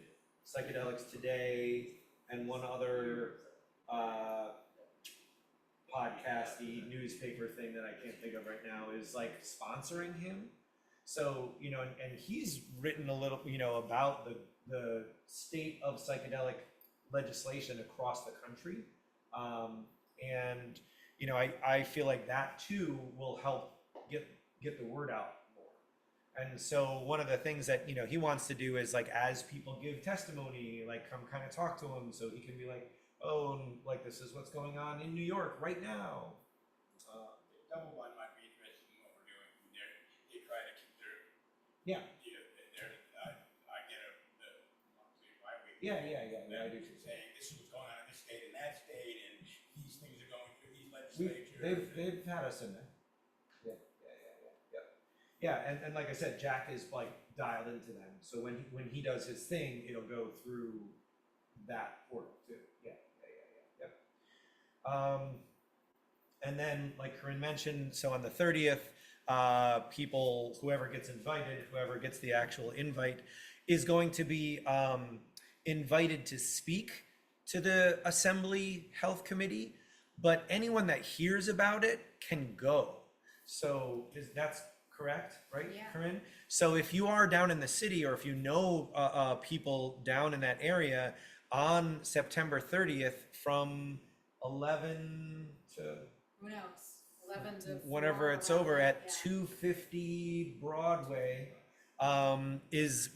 Psychedelics Today and one other podcasty newspaper thing that I can't think of right now is like sponsoring him. So, you know, and he's written a little, you know, about the state of psychedelic legislation across the country. And, you know, I feel like that too will help get the word out more. And so one of the things that, you know, he wants to do is like, as people give testimony, like come kind of talk to him so he can be like, oh, like this is what's going on in New York right now. Double Blind might be interested in what we're doing. They try to keep their, Yeah. you know, I get why we. Yeah, I do too. Saying this is what's going on in this state and that state, and these things are going through these They've legislatures. had us in there. Yeah, and like I said, Jack is like dialed into them. So when he does his thing, it'll go through that portal too. Yeah. And then, like Corinne mentioned, so on the 30th, people, whoever gets invited, whoever gets the actual invite, is going to be invited to speak to the Assembly Health Committee, but anyone that hears about it can go. So that's correct, right, Yeah. Corinne? So if you are down in the city, or if you know people down in that area, on September 30th from 11 to Who knows? 11 to 4, whenever it's around over that, at yeah. 250 Broadway, is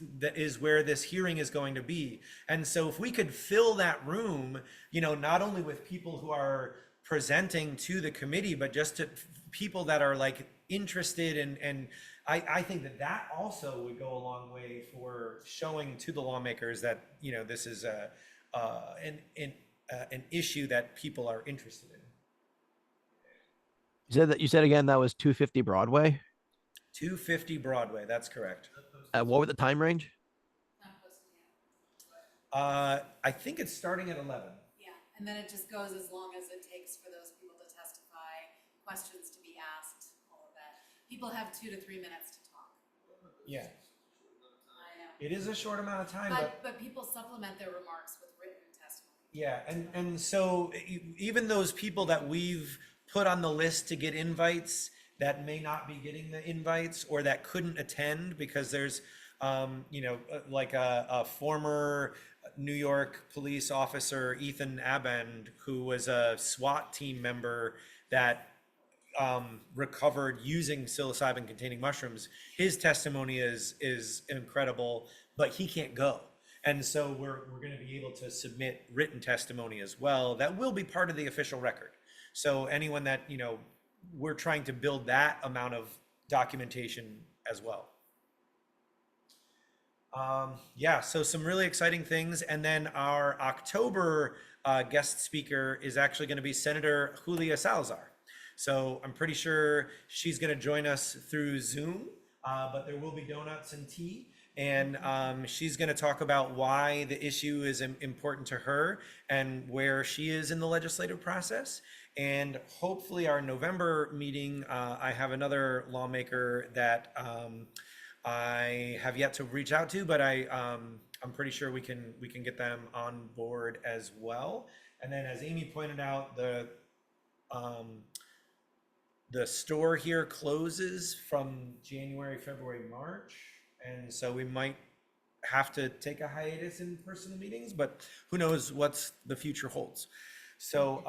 where this hearing is going to be. And so if we could fill that room, you know, not only with people who are presenting to the committee, but just to people that are like interested, and I think that also would go a long way for showing to the lawmakers that, you know, this is an issue that people are interested in. You said again that was 250 Broadway. 250 Broadway, that's correct. What was the time range? Not posted yet. I think it's starting at 11. Yeah, and then it just goes as long as it takes for those people to testify, questions to be asked, all of that. People have 2 to 3 minutes to talk. Yeah, I know. it is a short amount of time, But people supplement their remarks with written testimony. yeah, and so even those people that we've put on the list to get invites that may not be getting the invites, or that couldn't attend because there's, you know, like a former New York police officer, Ethan Abend, who was a SWAT team member that recovered using psilocybin containing mushrooms. His testimony is incredible, but he can't go. And so we're going to be able to submit written testimony as well that will be part of the official record. So anyone that, you know, we're trying to build that amount of documentation as well. Yeah, so some really exciting things. And then our October guest speaker is actually going to be Senator Julia Salazar. So I'm pretty sure she's going to join us through Zoom, but there will be donuts and tea. And she's going to talk about why the issue is important to her and where she is in the legislative process. And hopefully our November meeting, I have another lawmaker that I have yet to reach out to, but I'm pretty sure we can get them on board as well. And then, as Amy pointed out, the store here closes from January, February, March, and so we might have to take a hiatus in personal meetings, but who knows what the future holds. So,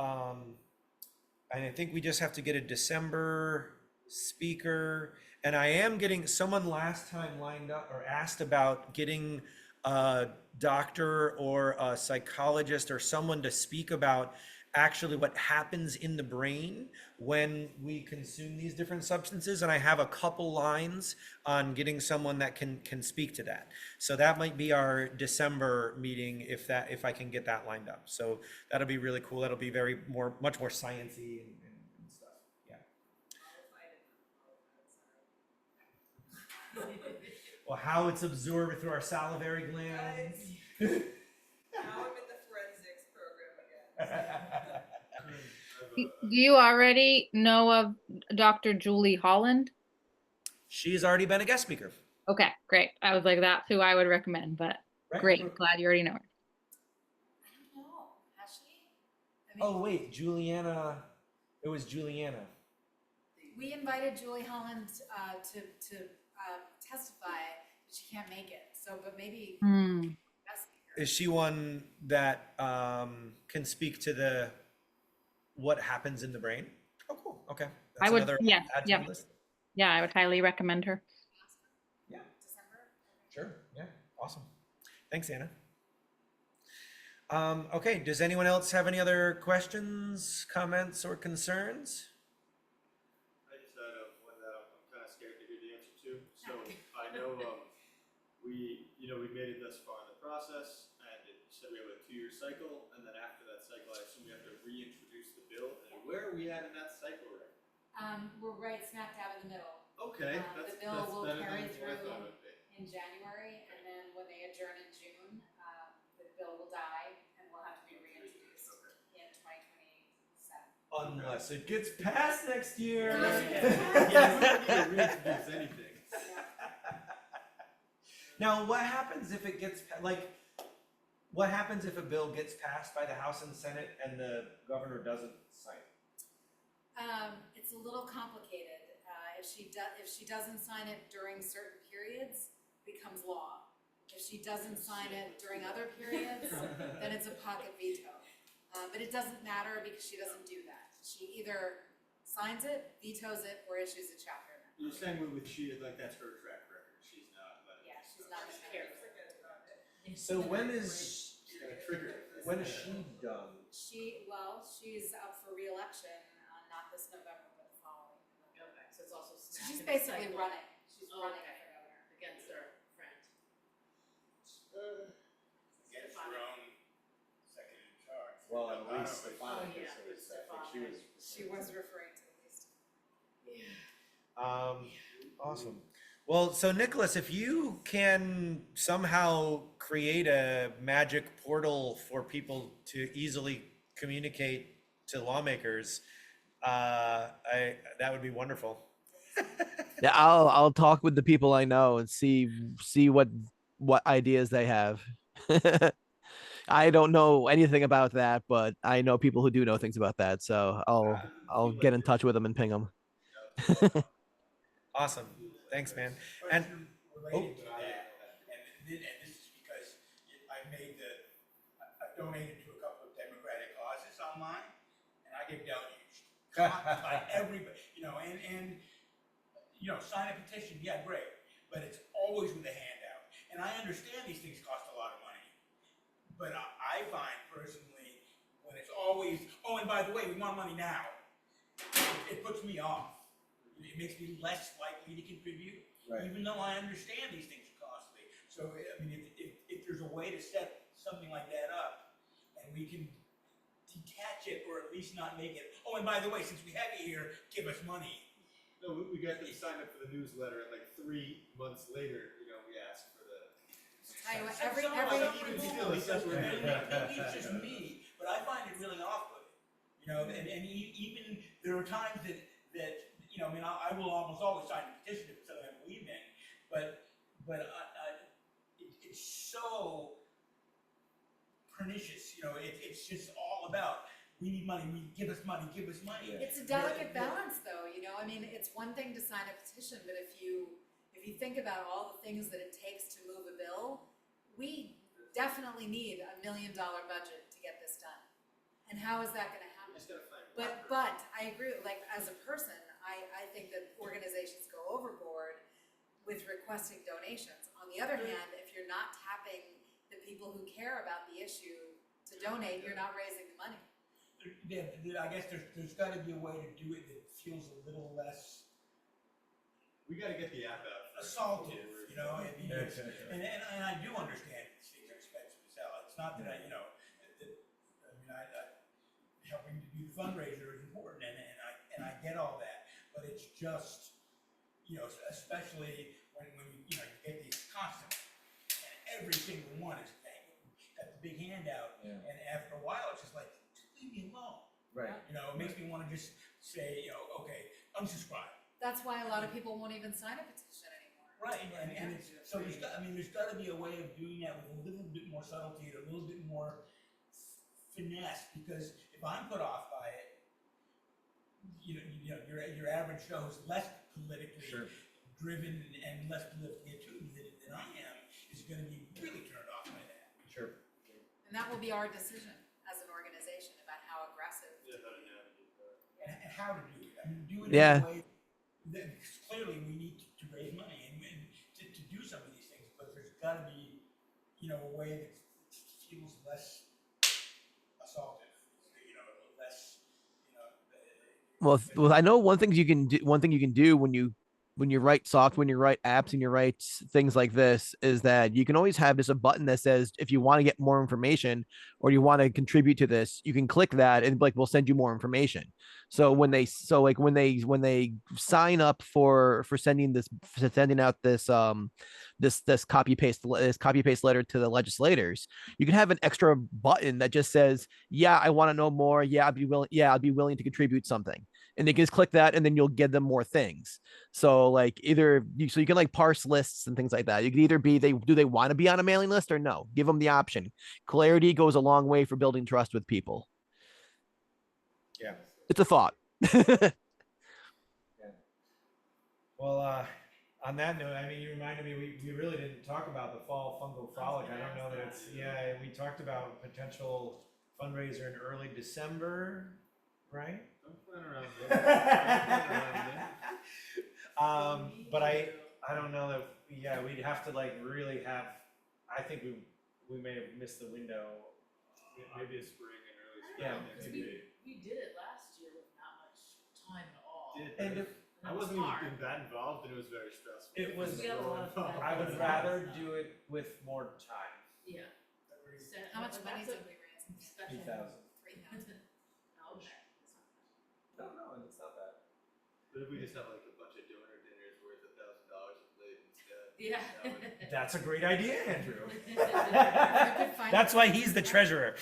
and I think we just have to get a December speaker. And I am getting someone last time lined up or asked about getting a doctor or a psychologist or someone to speak about actually what happens in the brain when we consume these different substances. And I have a couple lines on getting someone that can speak to that. So that might be our December meeting if I can get that lined up. So that'll be really cool. That'll be much more sciencey and stuff. Yeah. Well, how it's absorbed through our salivary glands. Now I'm in the forensics program again. Do you already know of Dr. Julie Holland? She's already been a guest speaker. Okay, great. I was like, that's who I would recommend, but Right. great. Glad you already know her. I don't know. Has she? I mean, Oh wait, Juliana. It was Juliana. we invited Julie Holland to testify, but she can't make it. So, but maybe guest speaker. Is she one that can speak to what happens in the brain? Oh, cool. Okay. I would- another yeah, add to yeah. the list. Yeah, I would highly recommend her. Yeah. December. Sure. Yeah. Awesome. Thanks, Anna. Okay. Does anyone else have any other questions, comments, or concerns? I just had one that I'm kind of scared to hear the answer to. So I know we made it thus far in the process, and it said we have a 2-year cycle, and then after that cycle, I assume we have to reintroduce the bill. And where are we at in that cycle right? We're right smack dab in the middle. Okay, The bill will better carry than what I through thought it would be. in January, and then when they adjourn in June, the bill will die and will have to be reintroduced in 2027. Unless it gets passed next year. Yeah, we don't need to reintroduce anything. Now, what happens if it gets what happens if a bill gets passed by the House and Senate and the governor doesn't sign it? It's a little complicated. If she doesn't sign it during certain periods, it becomes law. If she doesn't sign it during other periods, then it's a pocket veto. But it doesn't matter because she doesn't do that. She either signs it, vetoes it, or issues a chapter amendment. You're saying with she, like that's her track record. She's not letting Yeah, it she's go. not a So when is she done? She's up for re-election, not this November, but the following November. Okay, so it's also. So she's basically running. She's Oh, running okay. for governor. Against her friend. Against her own second in charge. Well, at Obama least was- Oh, yeah, Stefan. She was referring to at least. Awesome. Well, so Nicholas, if you can somehow create a magic portal for people to easily communicate to lawmakers, that would be wonderful. Yeah, I'll talk with the people I know and see what ideas they have. I don't know anything about that, but I know people who do know things about that, so I'll get in touch with them and ping them. Awesome. Thanks, man. And Question related to that, and this is because I donated to a couple of Democratic causes online, and I get deluged by everybody, and sign a petition, yeah, great, but it's always with a handout. And I understand these things cost a lot of money, but I find personally, when it's always, oh, and by the way, we want money now, it puts me off. It makes me less likely to contribute, Right. even though I understand these things are costly. So, I mean, if there's a way to set something like that up, and we can detach it, or at least not make it, oh, and by the way, since we have you here, give us money. No, we got them signed up for the newsletter, and like 3 months later, we asked for the Tell you what, Some every- people, because maybe it's just me, but I find it really off-putting. You know, and even there are times that you know, I mean, I will almost always sign a petition if it's something I believe in, but it's so pernicious. You know, it's just all about we need money, give us money, give us money. It's a delicate balance, though, you know, I mean, it's one thing to sign a petition, but if you think about all the things that it takes to move a bill, we definitely need $1 million budget to get this done. And how is that gonna happen? Just gotta find But I agree, like, as a person, I think that organizations go overboard with requesting donations. On the other hand, if you're not tapping the people who care about the issue to donate, you're not raising the money. I guess there's got to be a way to do it that feels a little less We gotta get the app out. first assaultive, before you know. I mean, it's- Exactly. and I do understand these things are expensive as hell. It's not that I, you know, helping to do the fundraiser is important, and I get all that, but it's just, you know, especially when you know you get these constant, and every single one is got the big handout, Yeah. and after a while it's just like, just leave me alone. Right. You know, it makes me want to just say, you know, okay, unsubscribe. That's why a lot of people won't even sign a petition anymore. Right, and it's, so there's got, I mean, there's got to be a way of doing that with a little bit more subtlety and a little bit more finesse, because if I'm put off by it, you know, your average Joe who's less politically Sure. driven and less politically attuned than I am is going to be really turned off by that. Sure. And that will be our decision as an organization about how aggressive. Yeah, how to navigate that. And how to do it. I mean, do it Yeah. in a way that clearly we need to raise money and to do some of these things, but there's got to be, you know, a way that feels less assaultive, you know, less, you know. Well, I know one thing you can do when you write software, when you write apps and you write things like this, is that you can always have just a button that says, if you want to get more information or you want to contribute to this, you can click that and like, we'll send you more information. So when they sign up for sending out this copy paste letter to the legislators, you can have an extra button that just says, yeah, I want to know more. Yeah, I'd be willing to contribute something. And they can just click that and then you'll give them more things. So like you can like parse lists and things like that. You can either be, do they want to be on a mailing list or no? Give them the option. Clarity goes a long way for building trust with people. Yeah. It's a thought. Well, on that note, I mean, you reminded me, we really didn't talk about the fall fungal frolic. I don't know that it's, yeah, we talked about potential fundraiser in early December, right? I'm playing around with it. But I don't know that, yeah, we'd have to like really have, I think we may have missed the window. Maybe a spring and early spring. Yeah. next We, year. we did it last year with not much time at all. And if, I wasn't even that involved, and it was very stressful. It was- We got a lot of I would rather do it with more time. Yeah. How much money That's did we raise? a special- 3,000. 3,000. Okay. No, it's not bad. But if we just have like a bunch of donor dinners worth $1,000 a plate instead. Yeah. that would- That's a great idea, Andrew. could find- That's why he's the treasurer.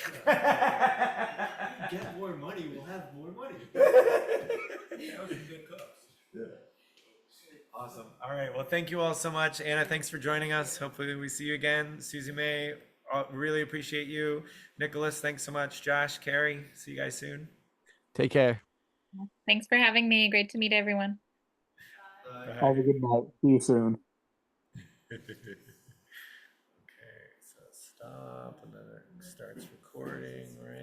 Get more money, we'll have more money. Those are good cooks. Awesome. All right. Well, thank you all so much. Anna, thanks for joining us. Hopefully we see you again. Susie May, really appreciate you. Nicholas, thanks so much. Josh, Carey, see you guys soon. Take care. Thanks for having me. Great to meet everyone. Have a good night. See you soon. Okay, so stop and then it starts recording, right?